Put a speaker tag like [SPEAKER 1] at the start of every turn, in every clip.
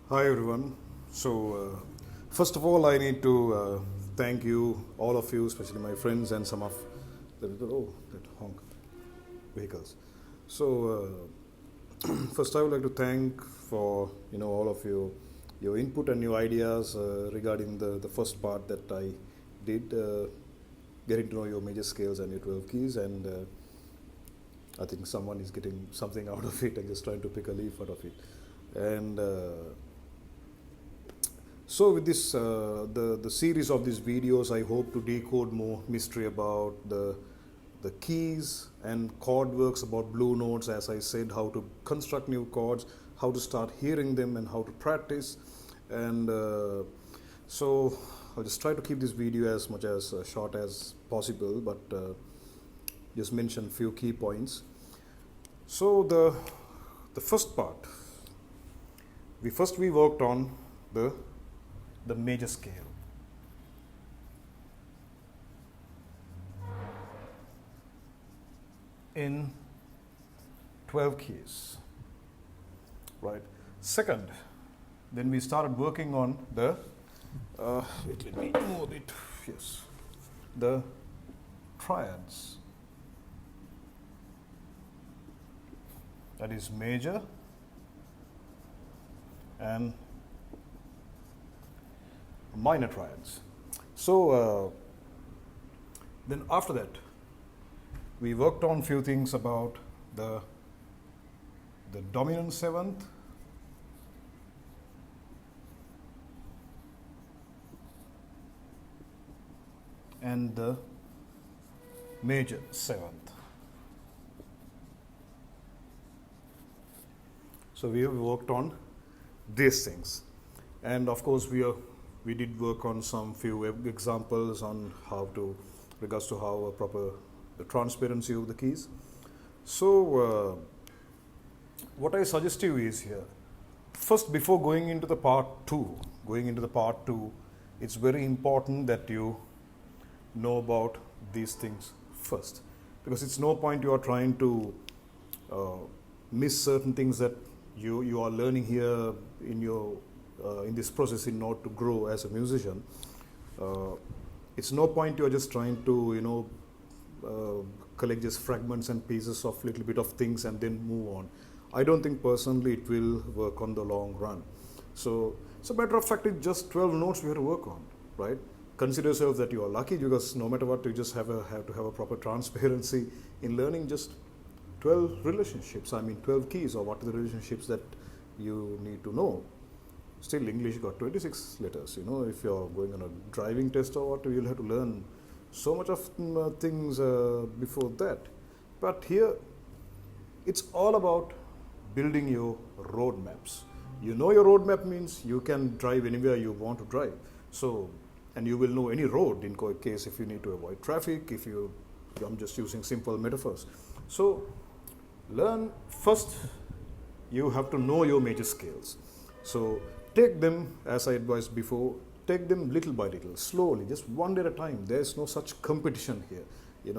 [SPEAKER 1] Hi everyone. First of all, I need to thank you, all of you, especially my friends and some of that honk vehicles. First I would like to thank for all of you, your input and your ideas regarding the first part that I did, getting to know your major scales and your 12 keys, and I think someone is getting something out of it and just trying to pick a leaf out of it, and. So with this, the series of these videos, I hope to decode more mystery about the keys and chord works, about blue notes, as I said, how to construct new chords, how to start hearing them, and how to practice. And so I'll just try to keep this video as much as short as possible, but just mention few key points. So the first part, we worked on the major scale. In 12 keys, right? Second, then we started working on the, let me move it, yes, the triads. That is major and minor triads. So then after that, we worked on few things about the dominant seventh, and the major seventh. So we have worked on these things, and of course we did work on some few examples on regards to how the transparency of the keys. So what I suggest you is here, first, before going into the part two, it's very important that you know about these things first, because it's no point you are trying to miss certain things that you are learning here in this process in order to grow as a musician. It's no point you're just trying to collect just fragments and pieces of little bit of things and then move on. I don't think personally it will work on the long run. So matter of fact, it's just 12 notes we have to work on, right? Consider yourself that you are lucky, because no matter what, you just have to have a proper transparency in learning just 12 relationships. I mean 12 keys, or what are the relationships that you need to know. Still, English got 26 letters. If you're going on a driving test or what, you'll have to learn so much of things before that. But here, it's all about building your roadmaps. Your roadmap means you can drive anywhere you want to drive. So, and you will know any road in case if you need to avoid traffic. I'm just using simple metaphors. So, learn first. You have to know your major scales. So take them, as I advised before, take them little by little, slowly, just one day at a time. There's no such competition here.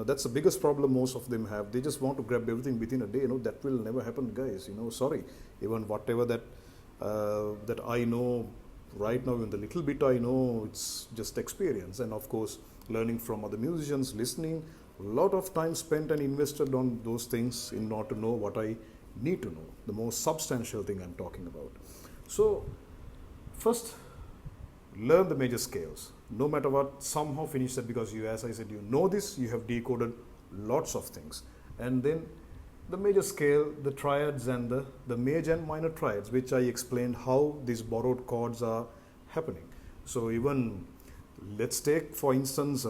[SPEAKER 1] That's the biggest problem most of them have. They just want to grab everything within a day. That will never happen, guys. Sorry. Even whatever that I know right now, in the little bit I know, it's just experience. And of course, learning from other musicians, listening, a lot of time spent and invested on those things in order to know what I need to know, the most substantial thing I'm talking about. So first, learn the major scales. No matter what, somehow finish that, because as I said, you know this, you have decoded lots of things. And then the major scale, the triads, and the major and minor triads, which I explained how these borrowed chords are happening. So even, let's take for instance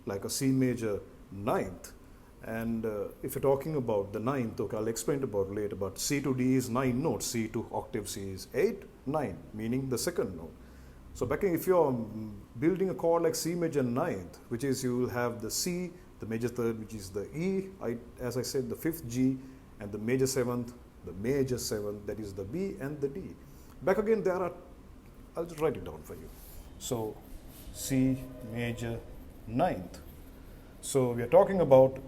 [SPEAKER 1] like a C major ninth. And if you're talking about the ninth, okay, I'll explain about it later, but C to D is 9 notes, C to octave C is 8, 9, meaning the second note. So if you're building a chord like C major ninth, which is you will have the C, the major third, which is the E, as I said, the fifth G, and the major seventh, that is the B and the D. Back again, I'll just write it down for you. So C major ninth. So we are talking about,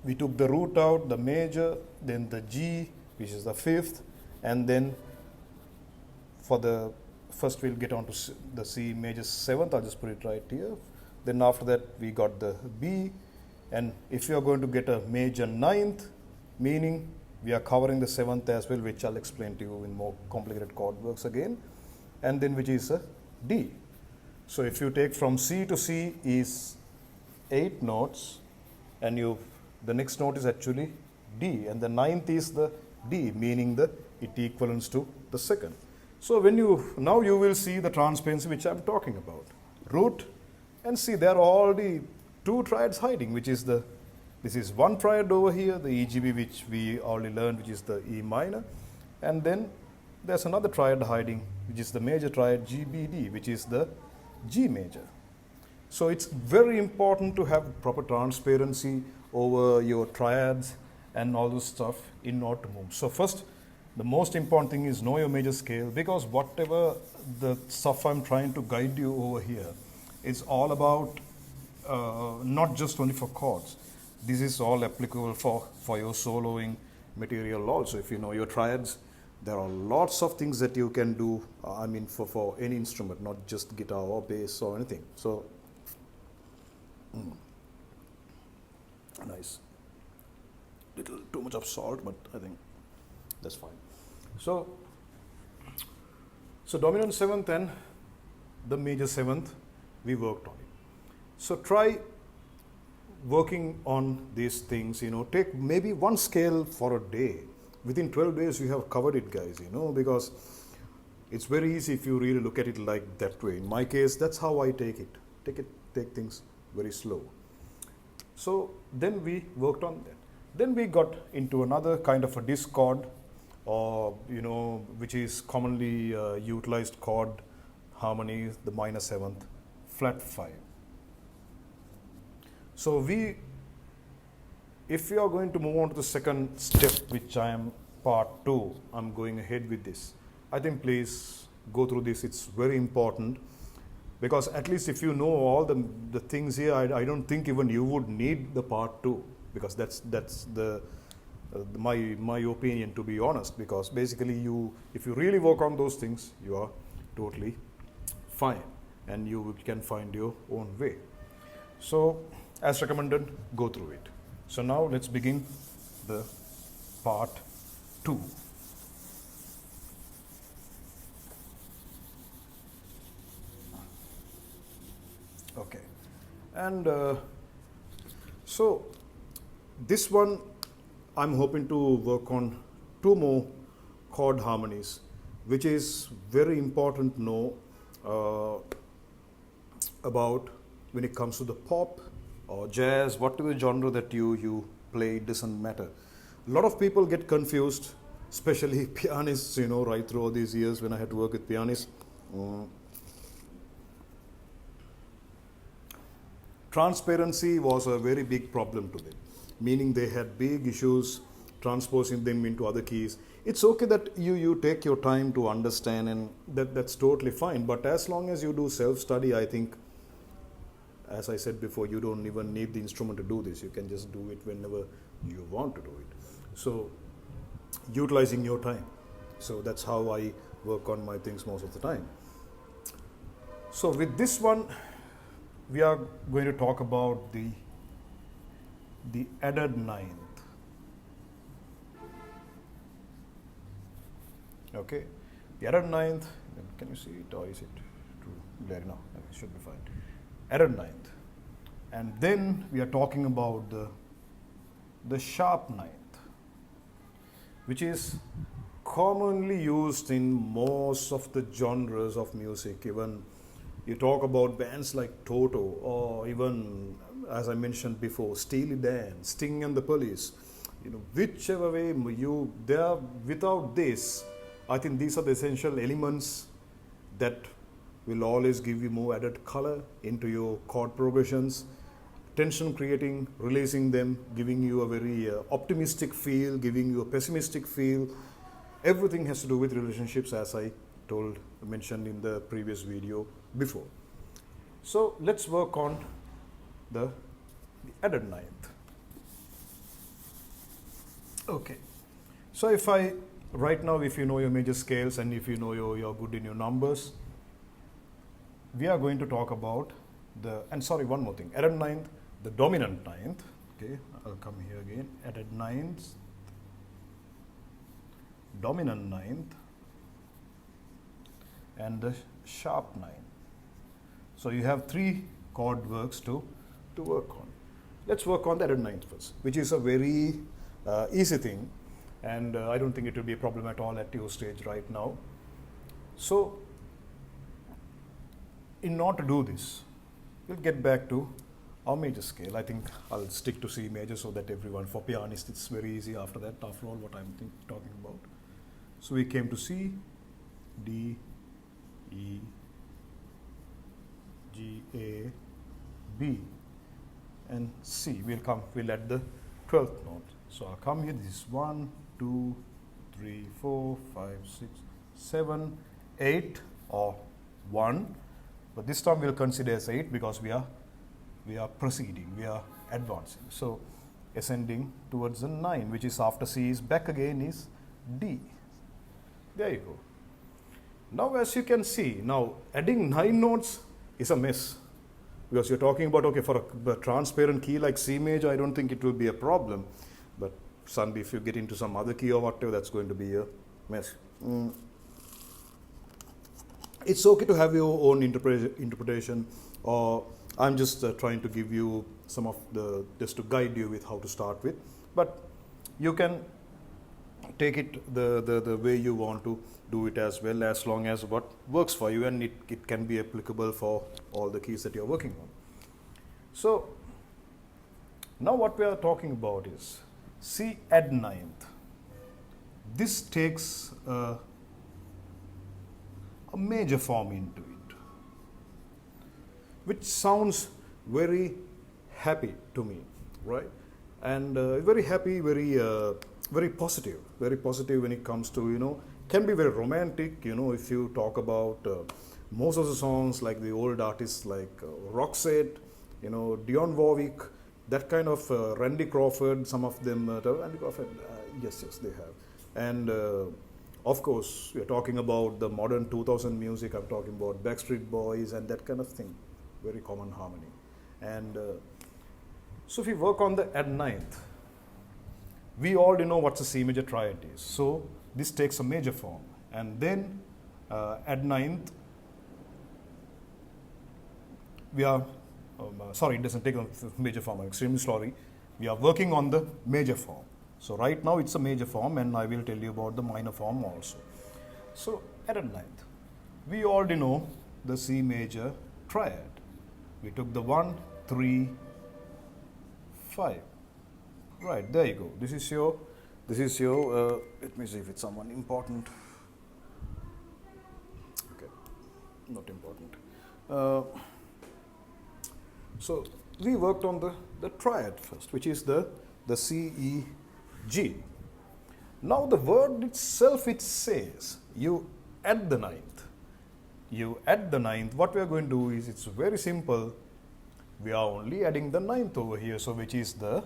[SPEAKER 1] we took the root out, the major, then the G, which is the fifth, and then for the first we'll get on to the C major 7th. I'll just put it right here. Then after that we got the B, and if you are going to get a major 9th, meaning we are covering the 7th as well, which I'll explain to you in more complicated chord works again, and then which is a D. So if you take from C to C is 8 notes, and the next note is actually D, and the 9th is the D, meaning the it equivalents to the 2nd. So when now you will see the transparency which I'm talking about. Root and C, there are already 2 triads hiding, which is this is one triad over here, the EGB, which we already learned, which is the E minor, and then there's another triad hiding, which is the major triad GBD, which is the G major. So it's very important to have proper transparency over your triads and all this stuff in order to move. So first, the most important thing is know your major scale, because whatever the stuff I'm trying to guide you over here, it's all about not just only for chords. This is all applicable for your soloing material also. If you know your triads, there are lots of things that you can do, for any instrument, not just guitar or bass or anything. So, nice. Little too much of salt, but I think that's fine. So dominant 7th and the major 7th, we worked on it. So try working on these things, take maybe one scale for a day. Within 12 days you have covered it, guys, because it's very easy if you really look at it like that way. In my case, that's how I take things very slow. So then we worked on that. Then we got into another kind of a discord, or which is commonly utilized chord harmony, the minor 7th, flat 5. So if you are going to move on to the second step, which I am part 2, I'm going ahead with this. I think please go through this. It's very important, because at least if you know all the things here, I don't think even you would need the part 2, because that's my opinion, to be honest, because basically if you really work on those things, you are totally fine and you can find your own way. So as recommended, go through it. So now let's begin the part 2. Okay, and so this one I'm hoping to work on 2 more chord harmonies, which is very important to know about when it comes to the pop or jazz, whatever genre that you play, it doesn't matter. A lot of people get confused, especially pianists, right through all these years when I had to work with pianists. Transparency was a very big problem to them, meaning they had big issues transposing them into other keys. It's okay that you take your time to understand, and that's totally fine, but as long as you do self-study, I think, as I said before, you don't even need the instrument to do this. You can just do it whenever you want to do it. So utilizing your time. So that's how I work on my things most of the time. So with this one, we are going to talk about the added 9th. Okay, the added 9th, can you see it, or is it too blurry? No, it should be fine. Added 9th. And then we are talking about the sharp 9th, which is commonly used in most of the genres of music. Even you talk about bands like Toto, or even, as I mentioned before, Steely Dan, Sting and the Police. Whichever way without this, I think these are the essential elements that will always give you more added color into your chord progressions, tension creating, releasing them, giving you a very optimistic feel, giving you a pessimistic feel. Everything has to do with relationships, as I mentioned in the previous video before. So let's work on the added 9th. Okay, so if I right now, if you know your major scales and if you know you're good in your numbers, we are going to talk about and sorry, one more thing, added ninth, the dominant ninth, okay, I'll come here again, added ninth, dominant ninth, and the sharp ninth. So you have 3 chord works to work on. Let's work on the added ninth first, which is a very easy thing, and I don't think it will be a problem at all at your stage right now. So in order to do this, we'll get back to our major scale. I think I'll stick to C major so that everyone, for pianists, it's very easy after that, after all what I'm talking about. So we came to C, D, E, G, A, B, and C. We'll add the 12th note. So I'll come here, this is 1, 2, 3, 4, 5, 6, 7, 8, or 1. But this time we'll consider as 8 because we are proceeding, we are advancing. So ascending towards the 9, which is after C is back again, is D. There you go. Now as you can see, now adding 9 notes is a mess. Because you're talking about, okay, for a transparent key like C major, I don't think it will be a problem. But suddenly if you get into some other key or whatever, that's going to be a mess. It's okay to have your own interpretation, or I'm just trying to give you some of just to guide you with how to start with. But you can take it the way you want to do it as well, as long as what works for you, and it can be applicable for all the keys that you're working on. So now what we are talking about is C add ninth. This takes a major form into it, which sounds very happy to me, right? And very happy, very positive when it comes to, can be very romantic, if you talk about most of the songs like the old artists like Roxette, Dionne Warwick, that kind of Randy Crawford, some of them, Randy Crawford, yes, they have. And of course, we are talking about the modern 2000 music, I'm talking about Backstreet Boys and that kind of thing, very common harmony. And so if we work on the add ninth, we already know what the C major triad is. So this takes a major form, and then add ninth, we are, sorry, it doesn't take a major form, I'm extremely sorry. We are working on the major form. So right now it's a major form, and I will tell you about the minor form also. So added ninth, we already know the C major triad. We took the 1, 3, 5. Right, there you go. This is your, let me see if it's someone important. Okay, not important. So we worked on the triad first, which is the C, E, G. Now the word itself, it says you add the ninth. You add the ninth. What we are going to do is, it's very simple. We are only adding the ninth over here, so which is the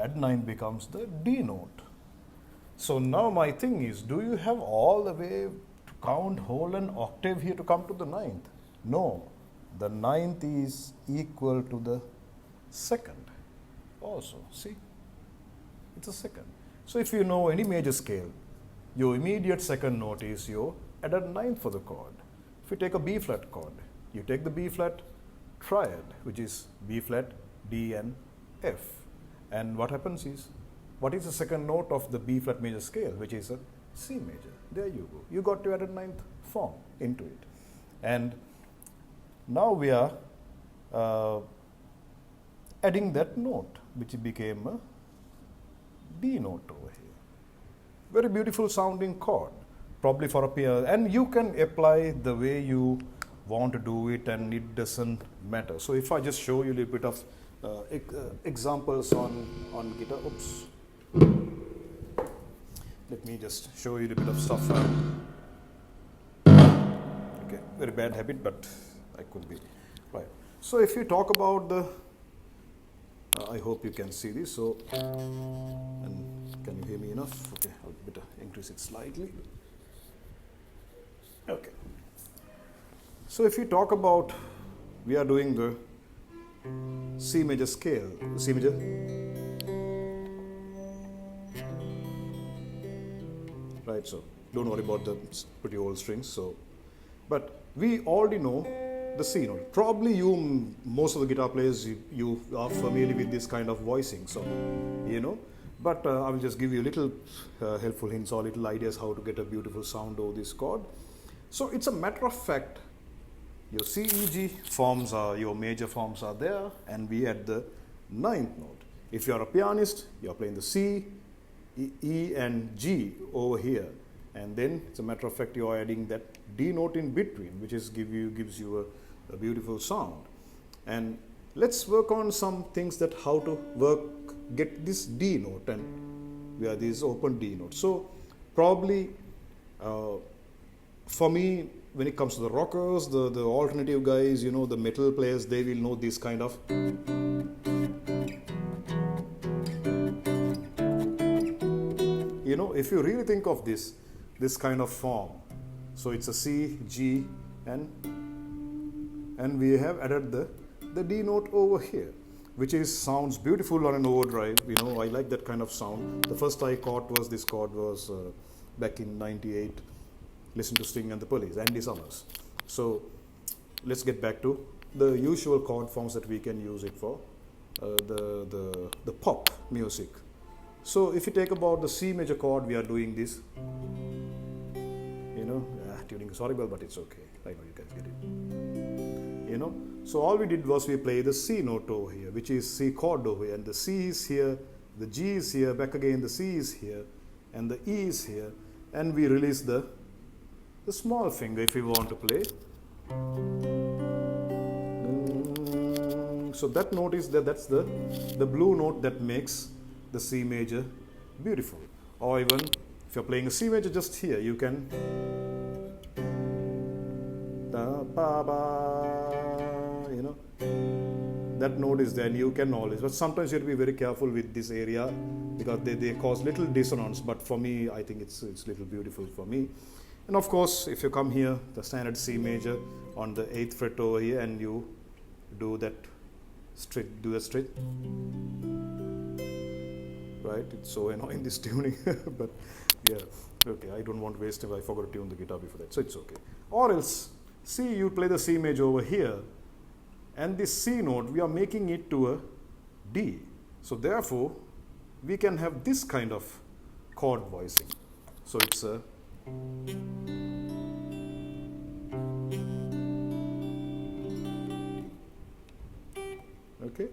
[SPEAKER 1] add ninth becomes the D note. So now my thing is, do you have all the way to count whole an octave here to come to the ninth? No, the ninth is equal to the second also. See, it's a second. So if you know any major scale, your immediate second note is your added ninth for the chord. If you take a B flat chord, you take the B flat triad, which is B flat, D, and F. And what happens is, what is the second note of the B flat major scale, which is a C major? There you go. You got your added ninth form into it. And now we are adding that note, which became a D note over here. Very beautiful sounding chord, probably for a piano. And you can apply the way you want to do it, and it doesn't matter. So if I just show you a little bit of examples on guitar. Oops. Let me just show you a bit of stuff. Okay, very bad habit, but I could be. Right. So if you talk about the, I hope you can see this. So, and can you hear me enough? Okay, I'll better increase increase it slightly. Okay. So if we talk about, we are doing the C major scale, C major, right? So don't worry about the pretty old strings. So, but we already know the C note. Probably most of the guitar players, you are familiar with this kind of voicing. So, but I will just give you a little helpful hints or little ideas how to get a beautiful sound over this chord. So it's a matter of fact, your C, E, G forms are, your major forms are there, and we at the ninth note. If you are a pianist, you are playing the C, E and G over here, and then it's a matter of fact you are adding that D note in between, which is gives you a beautiful sound. And let's work on some things that how to get this D note, and we are these open D notes. So probably for me, when it comes to the rockers, the alternative guys, the metal players, they will know this kind of. If you really think of this kind of form, so it's a C, G, and we have added the D note over here, which sounds beautiful on an overdrive. I like that kind of sound. The first I caught was this chord was back in '98. Listen to Sting and the Police, Andy Summers. So let's get back to the usual chord forms that we can use it for, the pop music. So if you take about the C major chord, we are doing this. Tuning is horrible, but it's okay. I know you guys get it. So all we did was we play the C note over here, which is C chord over here, and the C is here, the G is here, back again the C is here, and the E is here, and we release the small finger if we want to play. So that note is that's the blue note that makes the C major beautiful. Or even if you're playing a C major just here, you can that note is there, and you can always, but sometimes you have to be very careful with this area because they cause little dissonance, but for me I think it's little beautiful for me. And of course, if you come here, the standard C major on the 8th fret over here, and you do that straight, right? It's so annoying, this tuning, but yeah, okay, I don't want to waste it. I forgot to tune the guitar before that, so it's okay. Or else, see, you play the C major over here, and this C note, we are making it to a D. So therefore, we can have this kind of chord voicing. So it's a okay.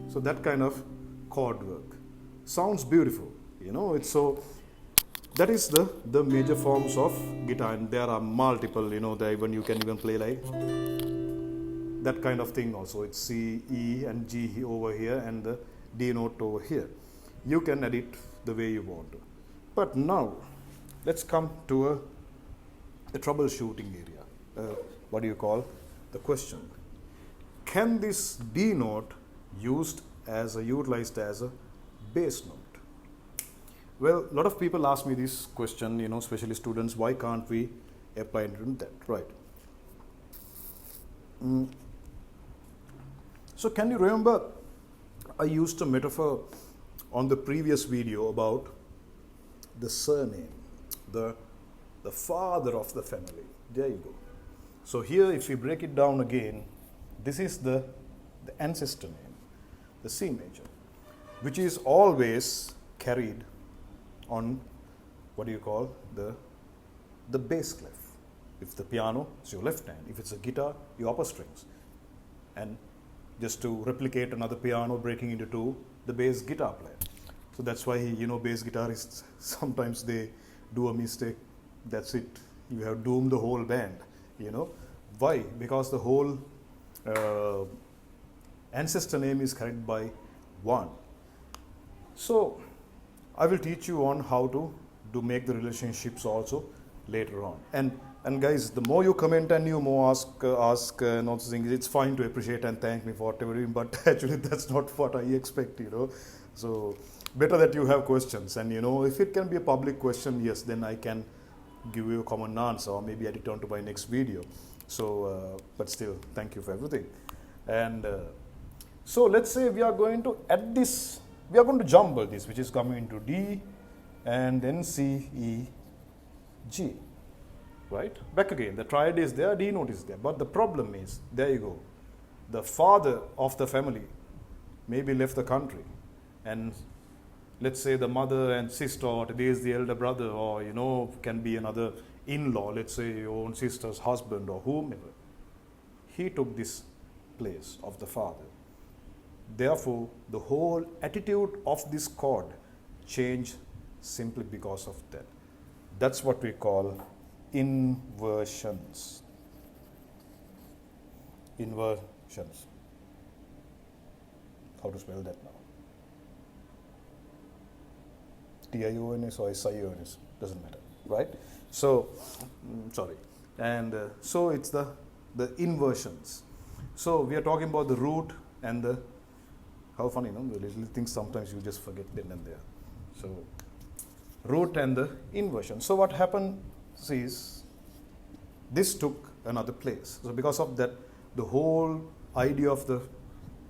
[SPEAKER 1] So that kind of chord work sounds beautiful. It's so. That is the major forms of guitar, and there are multiple. Even you can even play like that kind of thing also. It's C, E, and G over here, and the D note over here. You can edit the way you want to. But now, let's come to a troubleshooting area. What do you call the question? Can this D note utilized as a bass note? Well, a lot of people ask me this question, especially students, why can't we apply it to that, right? So can you remember, I used a metaphor on the previous video about the surname, the father of the family. There you go. So here, if we break it down again, this is the ancestor name, the C major, which is always carried on the bass clef. If the piano, it's your left hand. If it's a guitar, your upper strings. And just to replicate another piano breaking into two, the bass guitar player. So that's why, bass guitarists, sometimes they do a mistake. That's it. You have doomed the whole band, Why? Because the whole ancestor name is carried by one. So I will teach you on how to make the relationships also later on. And guys, the more you comment and you more ask and also things, it's fine to appreciate and thank me for whatever, but actually that's not what I expect, So better that you have questions, and if it can be a public question, yes, then I can give you a common answer, or maybe I return to my next video. So but still, thank you for everything. And so let's say we are going to add this, we are going to jumble this, which is coming into D and then C, E, G, right? Back again, the triad is there, D note is there, but the problem is, there you go, the father of the family maybe left the country, and let's say the mother and sister, or today is the elder brother, or can be another in-law, let's say your own sister's husband or whomever. He took this place of the father. Therefore, the whole attitude of this chord changed simply because of that. That's what we call inversions. Inversions. How to spell that now? T-I-O-N-S or S-I-O-N-S, doesn't matter, right? So, sorry. And so it's the inversions. So we are talking about the root and the, how funny, the little things sometimes you just forget then and there. So, root and the inversion. So what happened is, this took another place. So because of that, the whole idea of the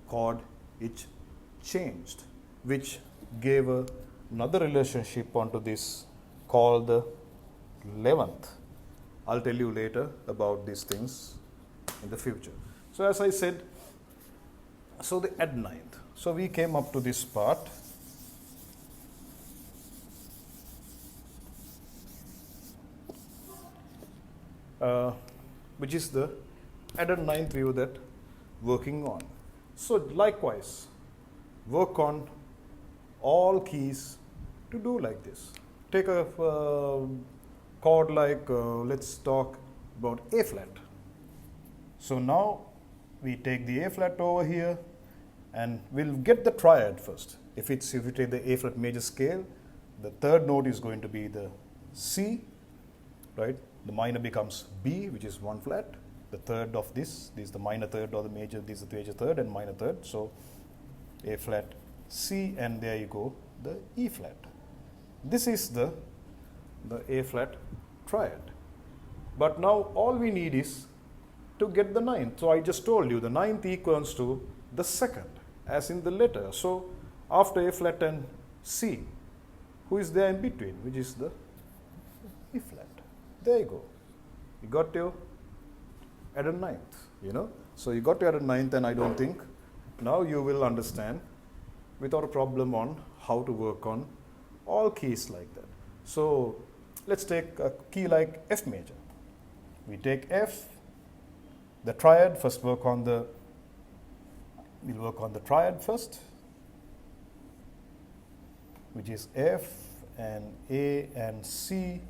[SPEAKER 1] chord, it changed, which gave another relationship onto this called the 11th. I'll tell you later about these things in the future. So as I said, so the add ninth. So we came up to this part. Which is the added ninth we were that working on. So likewise, work on all keys to do like this. Take a chord like, let's talk about A flat. So now we take the A flat over here, and we'll get the triad first. If you take the A flat major scale, the third note is going to be the C, right? The minor becomes B, which is 1 flat. The third of this is the minor third, or the major, this is the major third and minor third. So A flat, C, and there you go, the E flat. This is the A flat triad. But now all we need is to get the ninth. So I just told you the ninth equals to the second, as in the letter. So after A flat and C, who is there in between, which is the E flat. There you go. You got your added ninth, So you got your added ninth, and I don't think now you will understand without a problem on how to work on all keys like that. So let's take a key like F major. We take F, the triad, first we'll work on the triad first, which is F and A and C,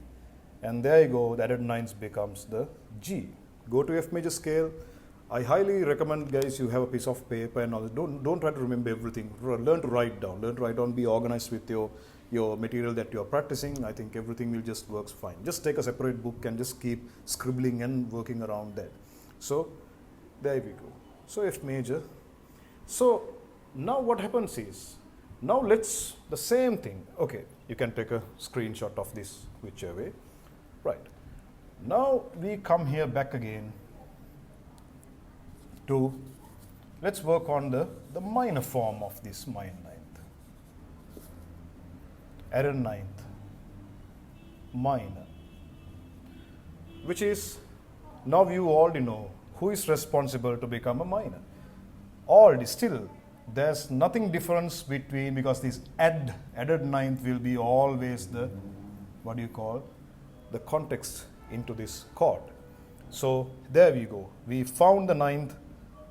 [SPEAKER 1] and there you go, the added ninth becomes the G. Go to F major scale. I highly recommend, guys, you have a piece of paper and all. Don't try to remember everything. Learn to write down. Be organized with your material that you are practicing. I think everything will just works fine. Just take a separate book and just keep scribbling and working around that. So there we go. So F major. So now what happens is, now let's the same thing. Okay, you can take a screenshot of this whichever way. Right. Now we come here back again to, let's work on the minor form of this minor ninth. Added ninth, minor, which is, now you already know who is responsible to become a minor. Already still, there's nothing difference between, because this added ninth will be always the, what do you call, the context into this chord. So there we go. We found the ninth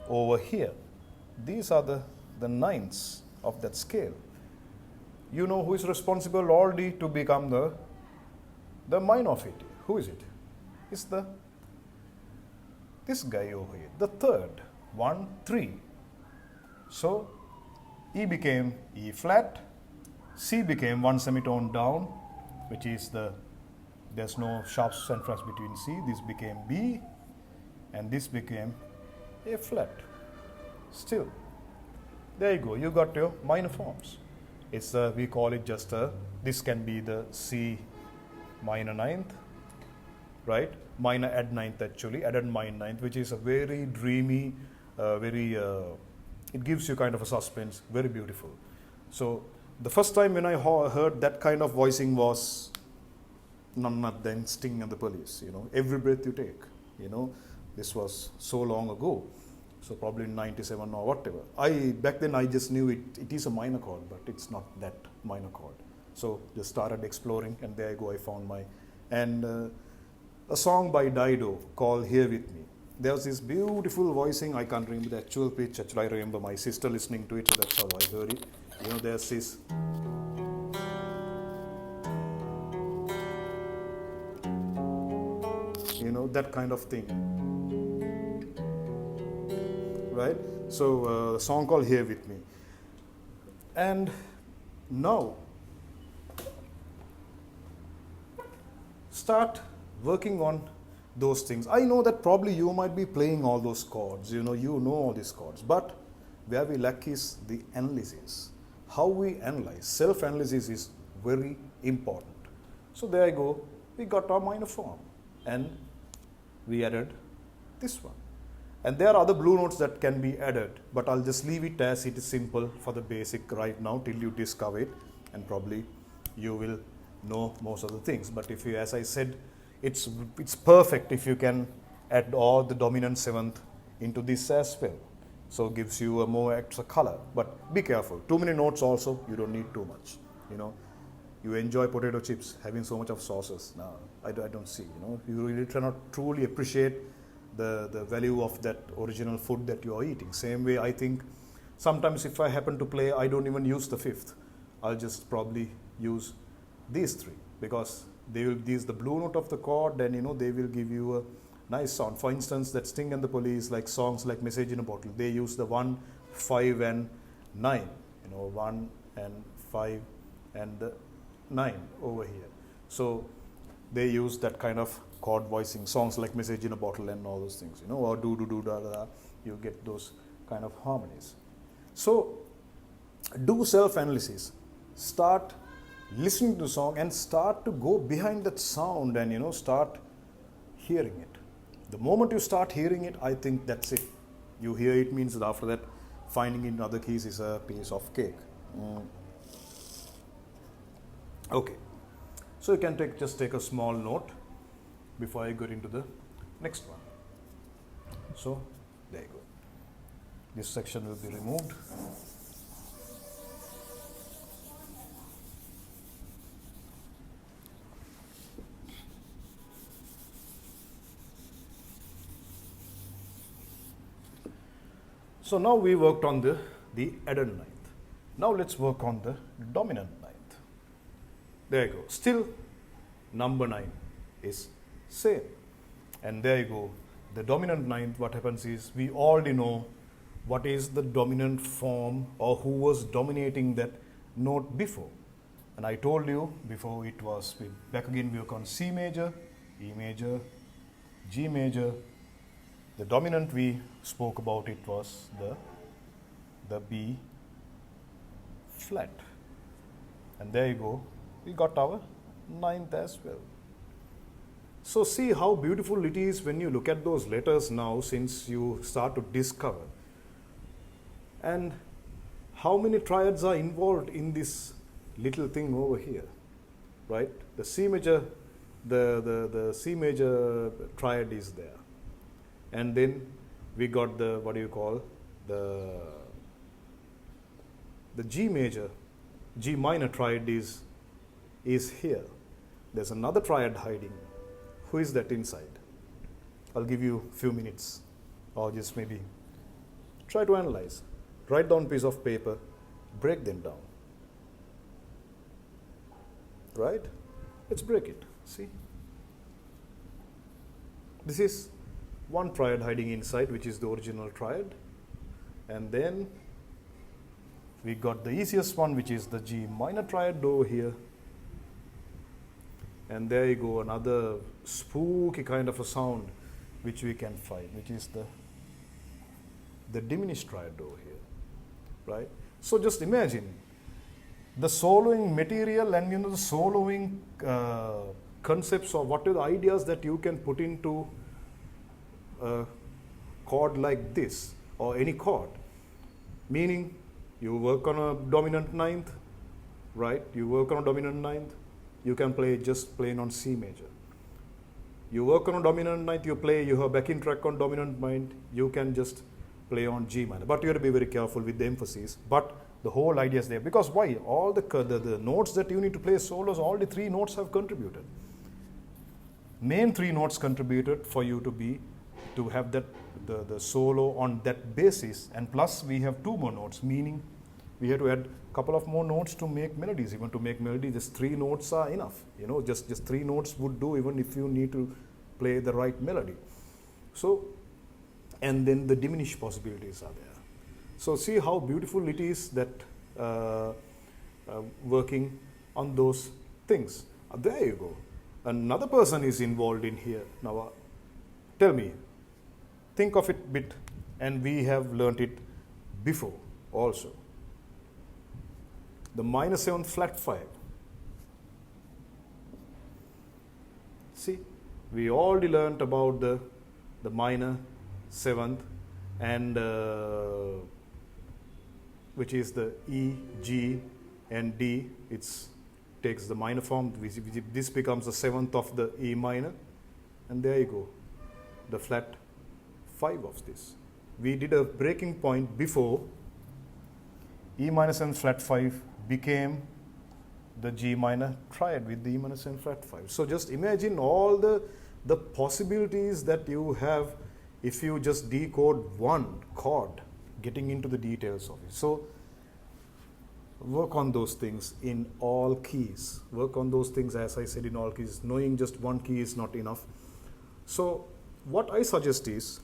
[SPEAKER 1] over here. These are the ninths of that scale. You know who is responsible already to become the minor of it. Who is it? It's this guy over here, the third, 1, 3. So E became E flat, C became 1 semitone down, which is there's no sharp contrast between C. This became B, and this became A flat. Still, there you go. You got your minor forms. It's we call it just this can be the C minor ninth, right? Minor add ninth actually, added minor ninth, which is a very dreamy, it gives you kind of a suspense, very beautiful. So the first time when I heard that kind of voicing was none other than Sting and the Police, Every Breath You Take, this was so long ago. So probably in 97 or whatever. Back then I just knew it is a minor chord, but it's not that minor chord. So just started exploring, and there I go, I found and a song by Dido called Here With Me. There was this beautiful voicing, I can't remember the actual pitch, actually I remember my sister listening to it, so that's how I heard it. There's this, that kind of thing. Right? So a song called Here With Me. And now start working on those things. I know that probably you might be playing all those chords, you know all these chords, but where we lack is the analysis. How we analyze, self-analysis is very important. So there I go, we got our minor form and we added this one. And there are other blue notes that can be added, but I'll just leave it as it is simple for the basic right now till you discover it, and probably you will know most of the things. But if you, as I said, it's perfect if you can add all the dominant seventh into this as well. So it gives you a more extra color. But be careful. Too many notes also, you don't need too much. You enjoy potato chips, having so much of sauces. No, I don't see. You really cannot truly appreciate the value of that original food that you are eating. Same way, I think sometimes if I happen to play, I don't even use the fifth. I'll just probably use these three, because these the blue note of the chord, and they will give you a nice sound. For instance, that Sting and the Police, like songs like Message in a Bottle, they use the 1, 5 and 9, 1 and 5 and the 9 over here. So they use that kind of chord voicing. Songs like Message in a Bottle and all those things, or do da da da, you get those kind of harmonies. So do self-analysis, start listening to the song and start to go behind that sound and start hearing it. The moment you start hearing it, I think that's it. You hear it means that after that finding in other keys is a piece of cake. Okay, so you can just take a small note before I get into the next one. So there you go. This section will be removed. So now we worked on the added ninth. Now let's work on the dominant ninth. There you go. Still number 9 is same. And there you go. The dominant ninth, what happens is we already know what is the dominant form or who was dominating that note before. And I told you before it was, back again we work on C major, E major, G major. The dominant we spoke about it was the B flat. And there you go. We got our ninth as well. So see how beautiful it is when you look at those letters now, since you start to discover. And how many triads are involved in this little thing over here, right? The C major, the C major triad is there. And then we got the, what do you call, the G major, G minor triad is here. There's another triad hiding. Who is that inside? I'll give you a few minutes, or just maybe try to analyze. Write down a piece of paper, break them down. Right? Let's break it. See? This is one triad hiding inside, which is the original triad. And then we got the easiest one, which is the G minor triad over here. And there you go, another spooky kind of a sound which we can find, which is the diminished triad over here, right? So just imagine, the soloing material and the soloing concepts, or what are the ideas that you can put into a chord like this or any chord. Meaning, you work on a dominant ninth, right? You work on a dominant ninth, you can play just plain on C major. You work on a dominant ninth, you have a backing track on dominant ninth, you can just play on G minor. But you have to be very careful with the emphasis. But the whole idea is there. Because why? All the notes that you need to play solos, all the 3 notes have contributed. Main 3 notes contributed for you to have that the solo on that basis, and plus we have 2 more notes, meaning we have to add a couple of more notes to make melodies. Even to make melody, just 3 notes are enough. Just 3 notes would do, even if you need to play the right melody. So, and then the diminished possibilities are there. So see how beautiful it is that working on those things. There you go. Another person is involved in here. Now, tell me, think of it a bit, and we have learnt it before also. The minor 7 flat 5. See, we already learnt about the minor 7th, and which is the E, G, and D. It takes the minor form. This becomes the 7th of the E minor, and there you go, the flat 5 of this. We did a breaking point before. E minor 7 flat 5 became the G minor triad with the E minor 7 flat 5. So just imagine all the possibilities that you have if you just decode one chord, getting into the details of it. So work on those things in all keys. Work on those things, as I said, in all keys. Knowing just one key is not enough. So what I suggest is,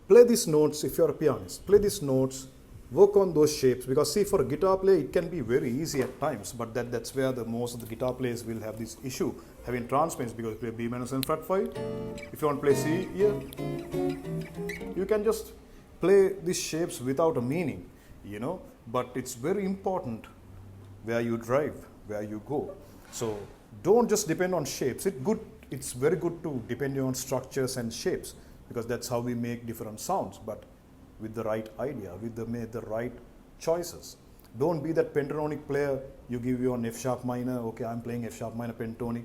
[SPEAKER 1] play these notes. If you're a pianist, play these notes, work on those shapes, because see, for a guitar player it can be very easy at times, but that's where most of the guitar players will have this issue, having transparency, because you play B minor 7 flat 5. If you want to play C here, you can just play these shapes without a meaning, but it's very important where you drive, where you go. So don't just depend on shapes. It's very good to depend on structures and shapes, because that's how we make different sounds, but with the right idea, with the right choices. Don't be that pentatonic player. You give you an F sharp minor, okay, I'm playing F sharp minor pentatonic,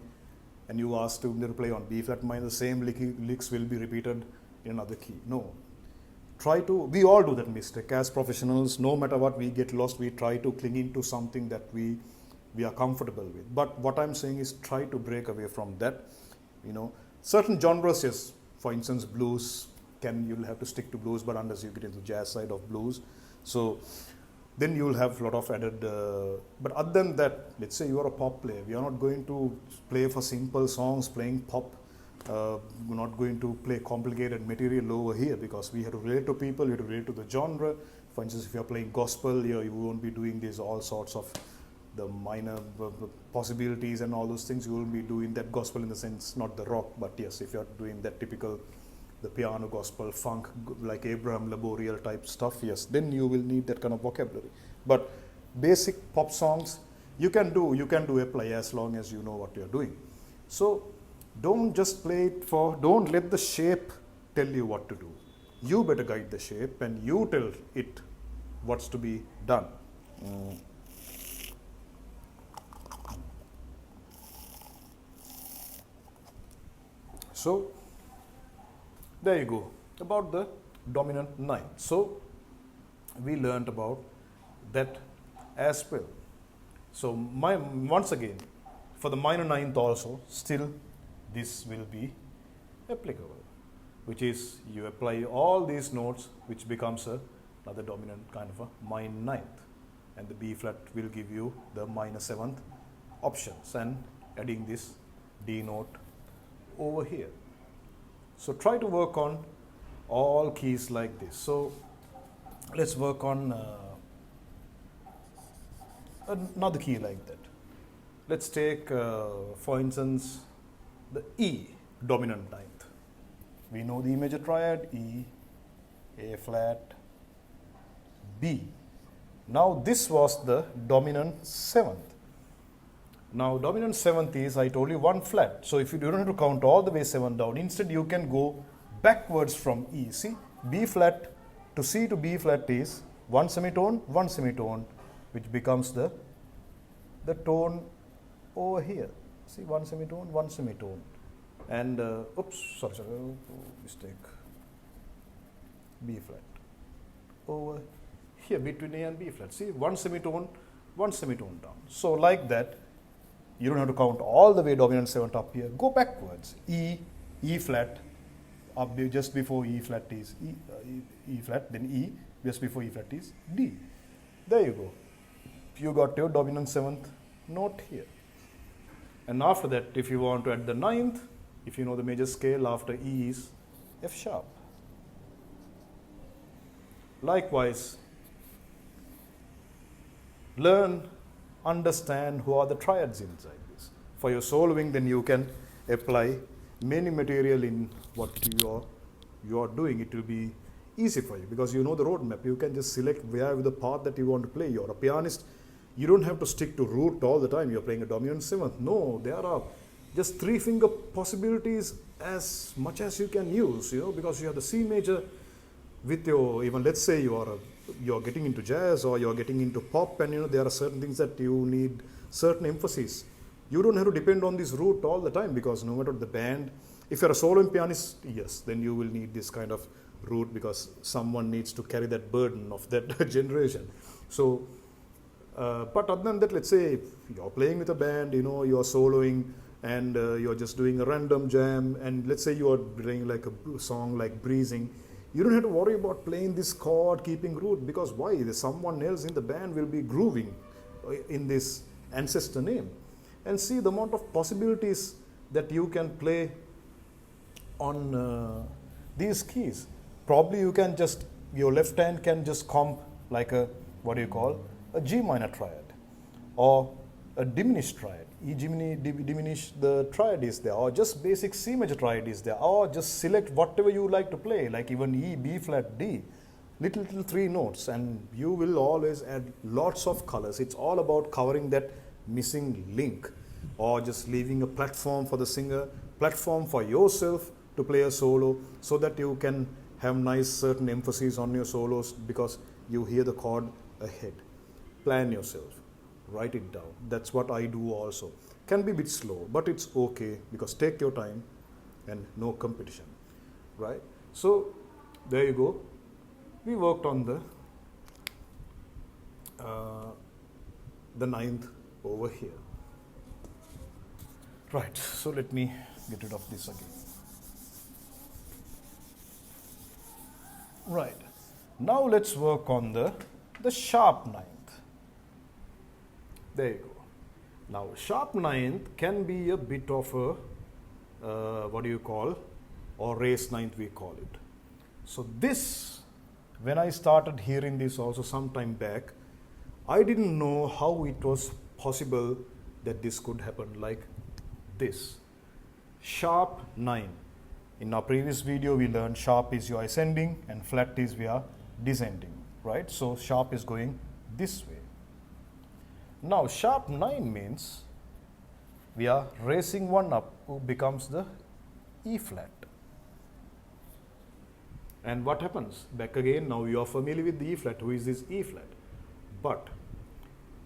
[SPEAKER 1] and you ask to play on B flat minor, the same licks will be repeated in another key. No. We all do that mistake as professionals. No matter what, we get lost, we try to cling into something that we are comfortable with. But what I'm saying is, try to break away from that. Certain genres, yes, for instance, blues, you'll have to stick to blues, but unless you get into the jazz side of blues, so then you'll have a lot of added, but other than that, let's say you are a pop player, we are not going to play for simple songs, playing pop, we're not going to play complicated material over here, because we have to relate to people, we have to relate to the genre. For instance, if you're playing gospel, you won't be doing these all sorts of the minor possibilities and all those things. You will be doing that gospel in the sense, not the rock, but yes, if you're doing that typical, the piano gospel, funk, like Abraham Laboriel type stuff, yes, then you will need that kind of vocabulary. But basic pop songs, you can apply as long as you know what you're doing. So don't just play it don't let the shape tell you what to do. You better guide the shape, and you tell it what's to be done. So there you go, about the dominant ninth. So we learned about that as well. So once again, for the minor ninth also, still this will be applicable, which is you apply all these notes, which becomes another dominant kind of a minor ninth, and the B flat will give you the minor 7th options, and adding this D note over here. So try to work on all keys like this. So let's work on another key like that. Let's take, for instance, the E dominant ninth. We know the E major triad: E, A flat, B, Now this was the dominant seventh. Now dominant seventh is, I told you, one flat. So if you don't have to count all the way 7 down, instead you can go backwards from E. See, B flat to C to B flat is one semitone, which becomes the tone over here. See, one semitone. And, sorry, mistake. B flat. Over here between A and B flat. See, one semitone down. So like that, you don't have to count all the way dominant 7th up here. Go backwards. E flat, up just before E flat is E flat, then E, just before E flat is D. There you go. You got your dominant 7th note here. And after that, if you want to add the 9th, if you know the major scale, after E is F sharp. Likewise, learn, understand who are the triads inside this. For your soloing, then you can apply many material in what you are doing. It will be easy for you because you know the roadmap. You can just select where the part that you want to play. You're a pianist. You don't have to stick to root all the time. You're playing a dominant 7th. No, there are just 3 finger possibilities as much as you can use, because you have the C major with your, even let's say you're getting into jazz or you're getting into pop, and there are certain things that you need certain emphasis. You don't have to depend on this root all the time, because no matter the band, if you're a soloing pianist, yes, then you will need this kind of root because someone needs to carry that burden of that generation. So, but other than that, let's say if you're playing with a band, you're soloing and you're just doing a random jam, and let's say you're playing like a song like Breezing, you don't have to worry about playing this chord, keeping root, because why? There's someone else in the band will be grooving in this ancestor name. And see the amount of possibilities that you can play on these keys. Probably you can just, your left hand can just comp like a, a G minor triad or a diminished triad. E diminish the triad is there, or just basic C major triad is there, or just select whatever you like to play, like even E, B flat, D, little 3 notes, and you will always add lots of colors. It's all about covering that missing link, or just leaving a platform for the singer, platform for yourself to play a solo, so that you can have nice certain emphasis on your solos because you hear the chord ahead. Plan yourself. Write it down. That's what I do also. Can be a bit slow, but it's okay because take your time and no competition, right? So there you go. We worked on the 9th over here. Right, so let me get rid of this again. Right, now let's work on the sharp 9th. There you go. Now, sharp 9th can be a bit of a, or race 9th we call it. So this, when I started hearing this also some time back, I didn't know how it was possible that this could happen like this. Sharp 9. In our previous video, we learned sharp is your ascending and flat is we are descending, right? So sharp is going this way. Now sharp 9 means we are racing 1 up, who becomes the E flat. And what happens? Back again, now you are familiar with the E flat. Who is this E flat? But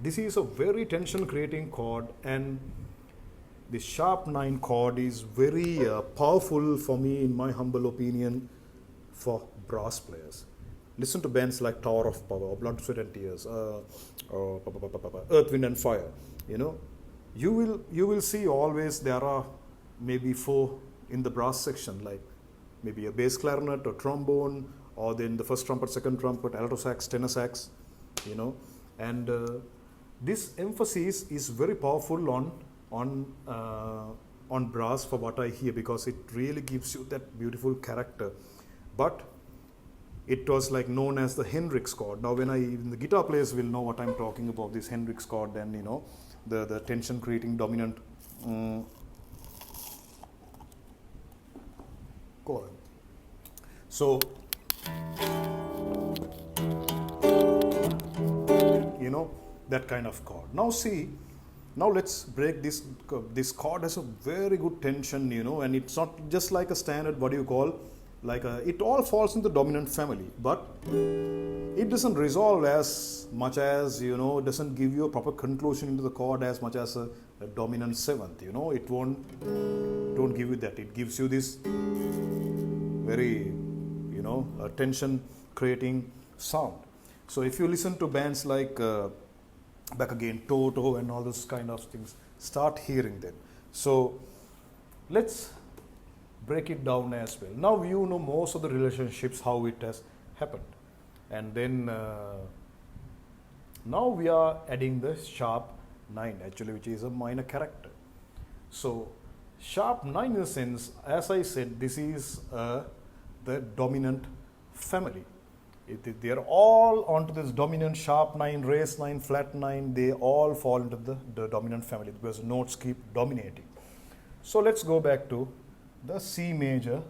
[SPEAKER 1] this is a very tension creating chord, and the sharp 9 chord is very powerful for me, in my humble opinion, for brass players. Listen to bands like Tower of Power, Blood, Sweat and Tears, Earth, Wind and Fire. You will see always there are maybe 4 in the brass section, like maybe a bass clarinet or trombone, or then the first trumpet, second trumpet, alto sax, tenor sax, and this emphasis is very powerful on brass for what I hear, because it really gives you that beautiful character. But it was like known as the Hendrix chord. Now, when the guitar players will know what I'm talking about, this Hendrix chord, then the tension creating dominant chord. So that kind of chord. Now see, now let's break this. This chord has a very good tension, and it's not just like a standard, what do you call, like it all falls in the dominant family, but it doesn't resolve as much as, it doesn't give you a proper conclusion into the chord as much as a dominant seventh, it don't give you that. It gives you this very, a tension creating sound. So if you listen to bands like back again, Toto and all those kind of things, start hearing them. So let's break it down as well. Now you know most of the relationships, how it has happened. And then now we are adding the sharp 9 actually, which is a minor character. So sharp 9 in a sense, as I said, this is the dominant family. They are all onto this dominant sharp 9, raised 9, flat 9, they all fall into the dominant family because notes keep dominating. So let's go back to the C major.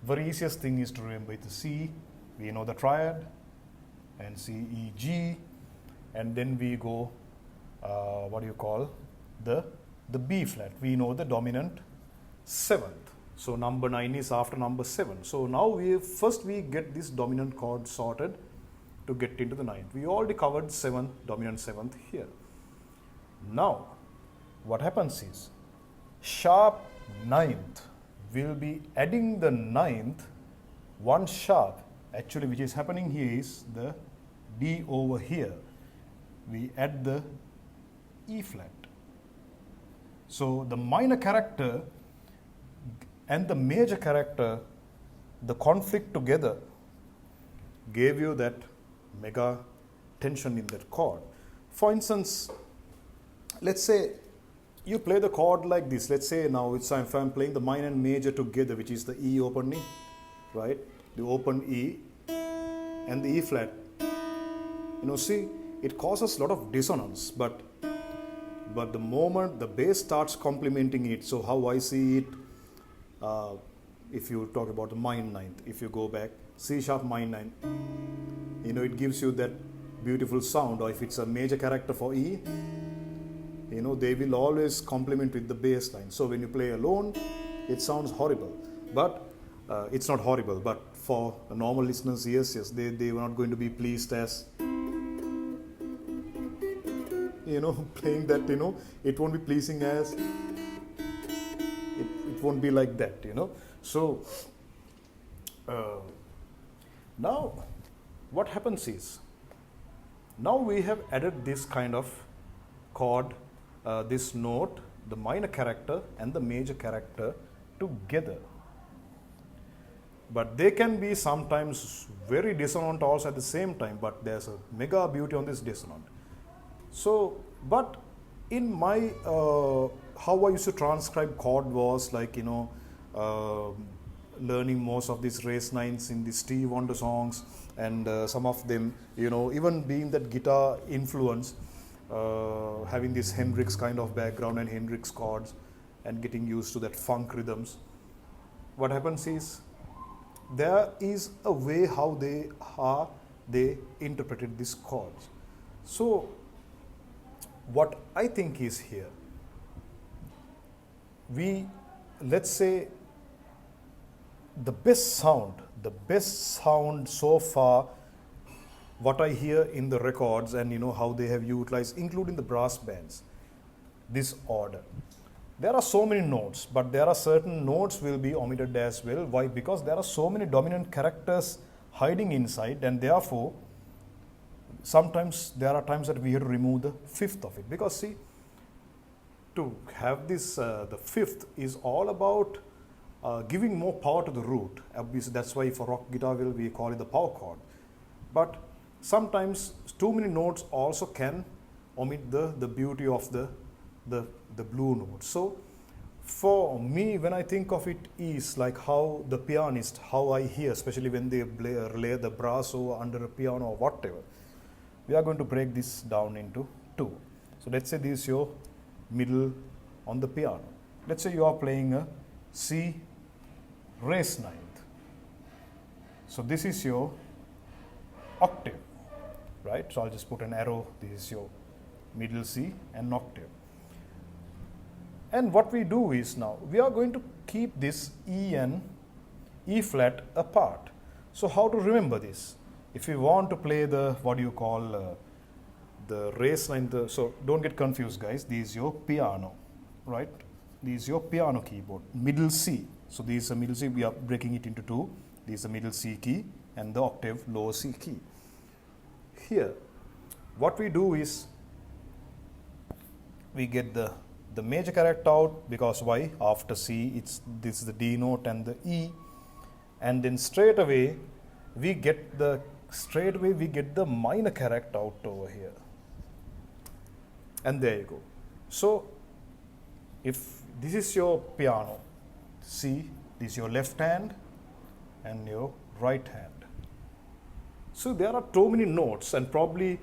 [SPEAKER 1] Very easiest thing is to remember the C, we know the triad, and C, E, G, and then we go, the B flat. We know the dominant 7th. So number 9 is after number 7. So now we get this dominant chord sorted to get into the 9th. We already covered 7th, dominant 7th here. Now what happens is sharp 9th will be adding the 9th, one sharp. Actually, which is happening here is the D over here. We add the E flat. So the minor character and the major character, the conflict together gave you that mega tension in that chord. For instance, let's say you play the chord like this. Let's say now if I'm playing the minor and major together, which is the E open E, right? The open E and the E flat. See, it causes a lot of dissonance, but the moment the bass starts complementing it, so how I see it, if you talk about the minor 9th, if you go back, C sharp minor 9, it gives you that beautiful sound. Or if it's a major character for E, they will always complement with the bass line. So when you play alone, it sounds horrible, but it's not horrible, but for the normal listeners, yes, they were not going to be pleased as, playing that, it won't be pleasing as, it won't be like that, So now what happens is, now we have added this kind of chord, this note, the minor character and the major character together. But they can be sometimes very dissonant also at the same time, but there's a mega beauty on this dissonant. So, but in my, how I used to transcribe chord was like, learning most of these raised 9s in the Stevie Wonder songs, and some of them, even being that guitar influence, having this Hendrix kind of background and Hendrix chords and getting used to that funk rhythms. What happens is, there is a way how they interpreted these chords. So what I think is here, let's say the best sound so far, what I hear in the records and how they have utilized, including the brass bands, this order. There are so many notes, but there are certain notes will be omitted as well. Why? Because there are so many dominant characters hiding inside, and therefore sometimes there are times that we have to remove the 5th of it. Because see, to have this, the 5th is all about giving more power to the root. Obviously, that's why for rock guitar we call it the power chord. But sometimes too many notes also can omit the beauty of the blue note. So for me, when I think of it, is like how the pianist, how I hear, especially when they lay the brass over under a piano or whatever. We are going to break this down into 2. So let's say this is your middle on the piano. Let's say you are playing a C raised 9th. So this is your octave, right? So I'll just put an arrow. This is your middle C, and octave. And what we do is now, we are going to keep this E and E flat apart. So how to remember this? If you want to play the, what do you call, the race line, so don't get confused guys, this is your piano, right? This is your piano keyboard, middle C. So this is a middle C, we are breaking it into two. This is the middle C key and the octave lower C key. Here, what we do is, we get the major character out, because why? After C, this is the D note and the E, and then straight away we get the minor character out over here, and there you go. So if this is your piano, C, this is your left hand and your right hand. So there are too many notes, and probably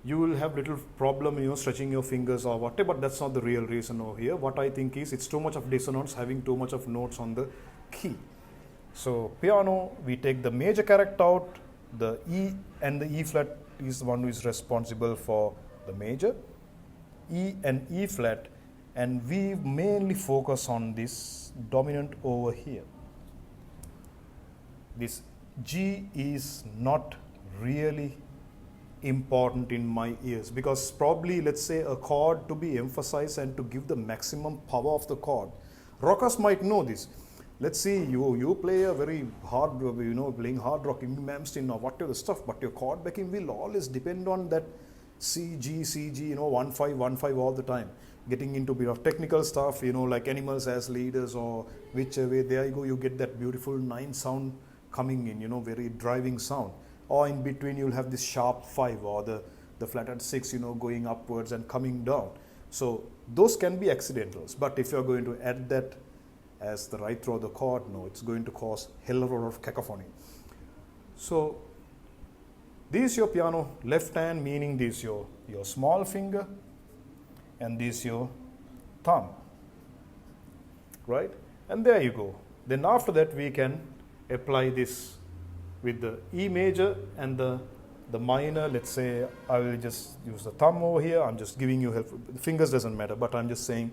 [SPEAKER 1] you will have little problem, stretching your fingers or whatever, but that's not the real reason over here. What I think is, it's too much of dissonance, having too much of notes on the key. So piano, we take the major character out, the E and the E flat is the one who is responsible for the major, E and E flat, and we mainly focus on this dominant over here. This G is not really important in my ears, because probably, let's say, a chord to be emphasized and to give the maximum power of the chord. Rockers might know this. Let's see, you play a very hard, playing hard rock, Malmsteen or whatever stuff, but your chord backing will always depend on that C, G, 1, 5, 1, 5 all the time. Getting into a bit of technical stuff, like Animals as Leaders or whichever way, there you go, you get that beautiful 9 sound coming in, very driving sound. Or in between, you'll have this sharp 5 or the flatted 6, going upwards and coming down. So those can be accidentals, but if you're going to add that as the right throw of the chord, no, it's going to cause hell of a lot of cacophony. So this is your piano left hand, meaning this is your small finger, and this is your thumb, right? And there you go. Then after that, we can apply this with the E major and the minor. Let's say I will just use the thumb over here. I'm just giving you help. The fingers doesn't matter, but I'm just saying,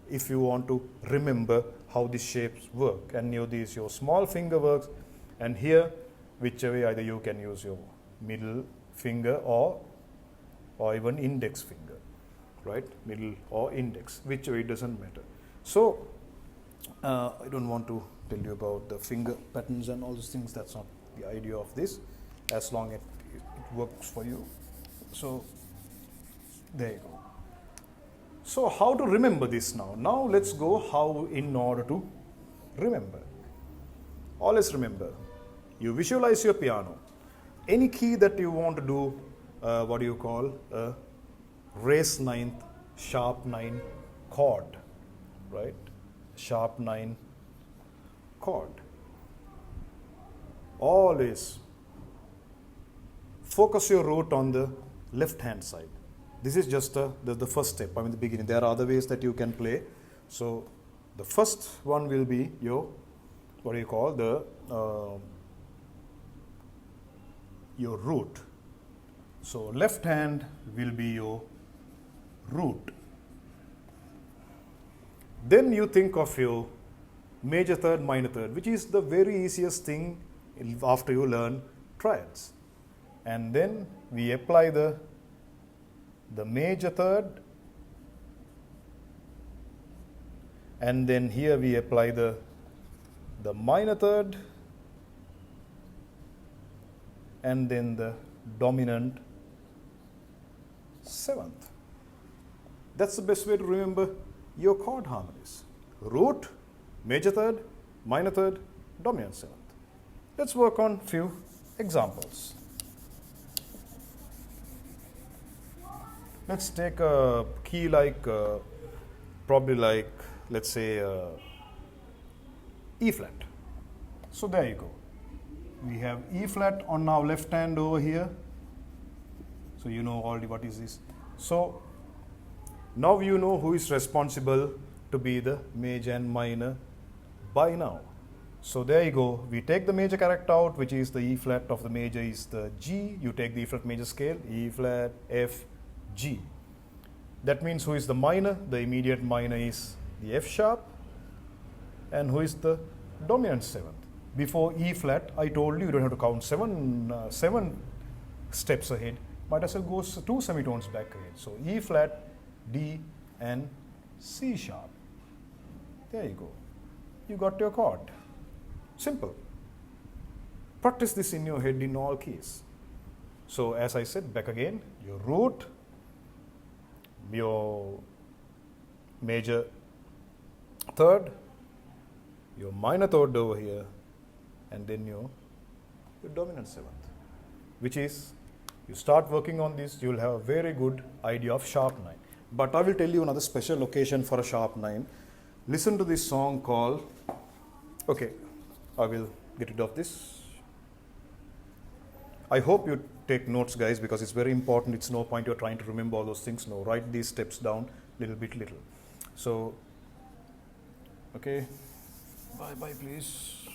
[SPEAKER 1] if you want to remember how these shapes work, and this your small finger works, and here, whichever way, either you can use your middle finger or even index finger, right? Middle or index, which way, it doesn't matter. So I don't want to tell you about the finger patterns and all those things. That's not the idea of this, as long as it works for you. So there you go. So how to remember this now? Now let's go how in order to remember. Always remember, you visualize your piano. Any key that you want to do, what do you call, a race 9th, sharp 9 chord, right? Sharp 9 chord. Always focus your root on the left hand side. This is just the first step, the beginning. There are other ways that you can play. So the first one will be your, what do you call, your root. So left hand will be your root. Then you think of your major third, minor third, which is the very easiest thing after you learn triads. And then we apply the major third, and then here we apply the minor third, and then the dominant 7th. That's the best way to remember your chord harmonies. Root, major third, minor third, dominant 7th. Let's work on few examples. Let's take a key like, probably like, let's say, E flat. So there you go. We have E flat on our left hand over here. So you know already what is this. So now you know who is responsible to be the major and minor by now. So there you go. We take the major character out, which is the E flat of the major is the G. You take the E flat major scale, E flat, F, G. That means who is the minor? The immediate minor is the F sharp. And who is the dominant seventh? Before E flat, I told you don't have to count seven steps ahead. Might as well go 2 semitones back ahead. So E flat, D, and C sharp. There you go. You got your chord. Simple. Practice this in your head in all keys. So as I said, back again, your root, your major third, your minor third over here, and then your dominant seventh, which is, you start working on this, you will have a very good idea of sharp 9. But I will tell you another special occasion for a sharp 9. Listen to this song called, okay, I will get rid of this. I hope you take notes, guys, because it's very important. It's no point you're trying to remember all those things. No, write these steps down little. So, okay, bye please.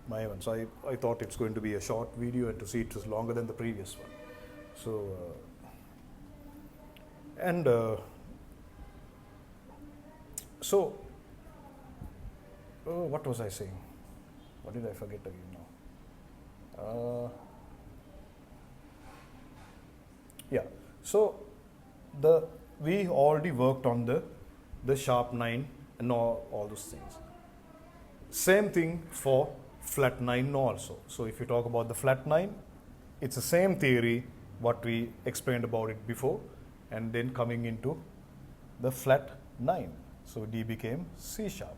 [SPEAKER 1] My heavens, I thought it's going to be a short video, and to see it was longer than the previous one. So, what was I saying? What did I forget again now? Yeah, so we already worked on the sharp 9 and all those things. Same thing for flat 9 also. So if you talk about the flat 9, it's the same theory what we explained about it before, and then coming into the flat 9. So D became C sharp.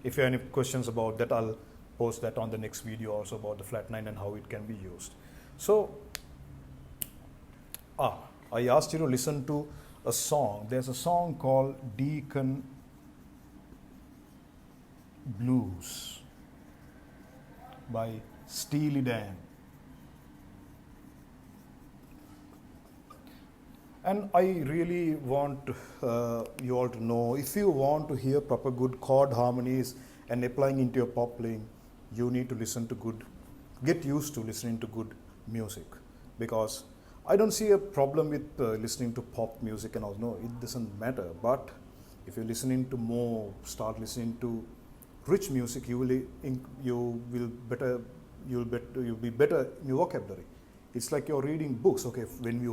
[SPEAKER 1] If you have any questions about that, I'll post that on the next video also about the flat 9 and how it can be used. So I asked you to listen to a song. There's a song called Deacon Blues by Steely Dan. And I really want you all to know, if you want to hear proper good chord harmonies and applying into your pop playing, you need to listen to get used to listening to good music. Because I don't see a problem with listening to pop music and all. No, it doesn't matter. But if you're listening to start listening to rich music, you'll be better in your vocabulary. It's like you're reading books. Okay, when we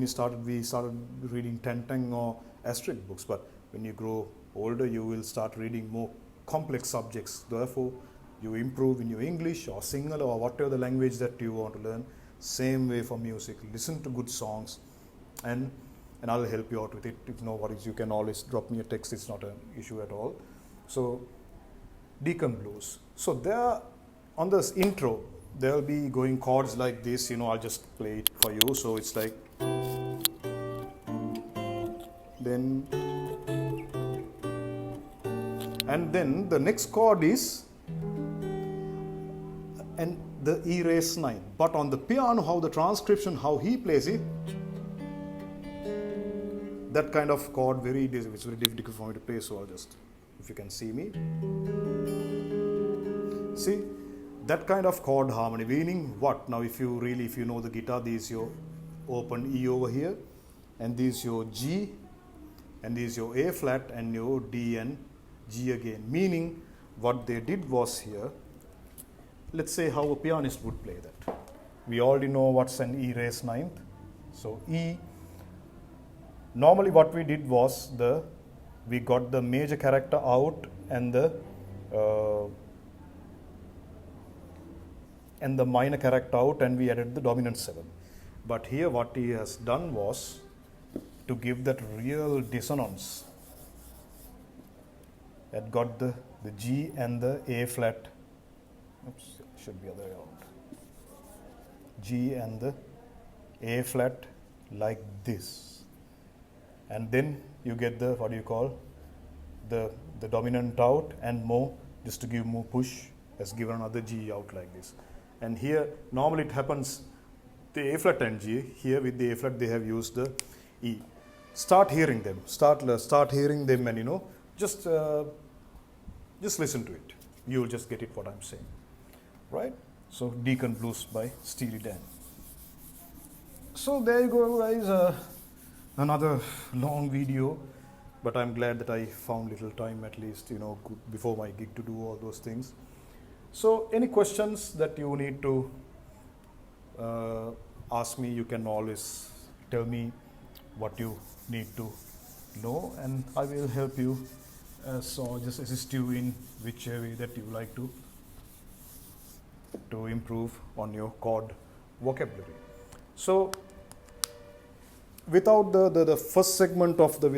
[SPEAKER 1] started reading Tantang or asterisk books. But when you grow older, you will start reading more complex subjects. Therefore, you improve in your English or Sinhala or whatever the language that you want to learn. Same way for music. Listen to good songs, and I'll help you out with it. If you know what is, you can always drop me a text. It's not an issue at all. So, Deacon Blues. So there, on this intro, there will be going chords like this. I'll just play it for you. So it's like, then, and then the next chord is, and the E raised 9. But on the piano, how the transcription, how he plays it, that kind of chord, it's very difficult for me to play. So I'll just, if you can see me, see that kind of chord harmony. Meaning what? Now, if you know the guitar, this is your open E over here, and this is your G, and this is your A flat, and your D and G again. Meaning, what they did was here. Let's say how a pianist would play that. We already know what's an E raised 9th. So E. Normally, what we did was we got the major character out and the minor character out, and we added the dominant 7. But here, what he has done was to give that real dissonance. That got the G and the A flat. Oops, should be other way around. G and the A flat like this, and then you get the the dominant out and more, just to give more push, has given another G out like this. And here normally it happens the A flat and G. Here with the A flat they have used the E. Start hearing them. Start hearing them, and just listen to it. You will just get it what I'm saying. right? So Deacon Blues by Steely Dan. So there you go, guys. Another long video, but I'm glad that I found little time at least, before my gig to do all those things. So any questions that you need to ask me, you can always tell me what you need to know, and I will help you or just assist you in whichever way that you like to improve on your chord vocabulary. So without the first segment of the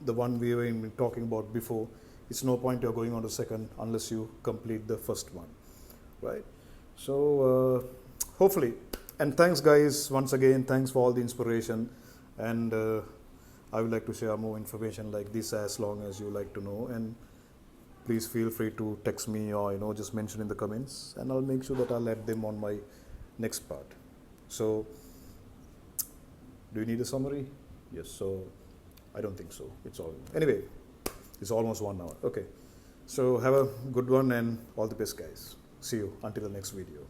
[SPEAKER 1] one we were talking about before, it's no point you're going on to second unless you complete the first one, right? So hopefully, and thanks guys, once again, thanks for all the inspiration, and I would like to share more information like this as long as you like to know, and please feel free to text me or just mention in the comments, and I'll make sure that I'll add them on my next part. So do you need a summary? Yes. So I don't think so. Anyway, it's almost 1 hour. Okay. So have a good one and all the best, guys. See you until the next video.